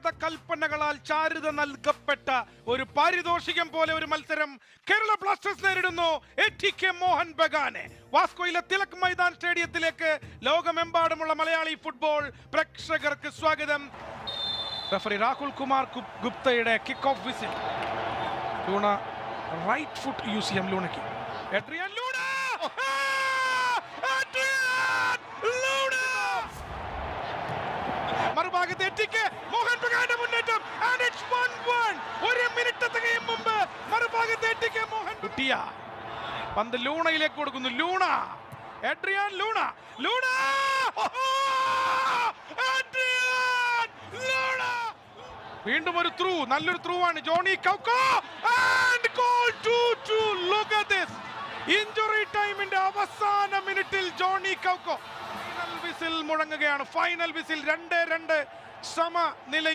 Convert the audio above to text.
വേദ കൽപ്പനകളാൽ ചാരുത നൽകപ്പെട്ട ഒരു പാരിതോഷികം പോലെ ഒരു മത്സരം കേരള ബ്ലാസ്റ്റേഴ്സ് നേരിടുന്നു ATK മോഹൻ ബഗാനെ. വാസ്കോയിലെ തിലക് മൈതാൻ സ്റ്റേഡിയത്തിലേക്ക് ലോകമെമ്പാടുമുള്ള മലയാളി ഫുട്ബോൾ പ്രേക്ഷകർക്ക് സ്വാഗതം. റഫറി രാഹുൽ കുമാർ ഗുപ്തയുടെ kick off whistle. Luna right foot use ചെയ്യാം. ലൂണയ്ക്ക് എഡ്രിയൻ ലൂണ മറുഭാഗത്ത് ATK മോഹൻ ബഗാന്റെ മുന്നേറ്റം. And it's 1-1. ഒരു മിനിറ്റ് തികയും മുമ്പ് മറുഭാഗത്ത് ATK മോഹൻ കുട്ടിയ പന്ത് ലൂണയിലേക്ക് കൊടുക്കുന്നു. ലൂണ എഡ്രിയൻ ലൂണ ലൂണ വീണ്ടും ഒരു ത്രൂ, നല്ലൊരു ത്രൂ ആണ്. Joni Kauko and goal 2-2. Look at this. Injury ടൈമിന്റെ അവസാന മിനിറ്റിൽ ജോണി കൗക്കോ ഫൈനൽ വിസിൽ മുഴങ്ങുകയാണ്. ഫൈനൽ വിസിൽ 2-2 സമനില.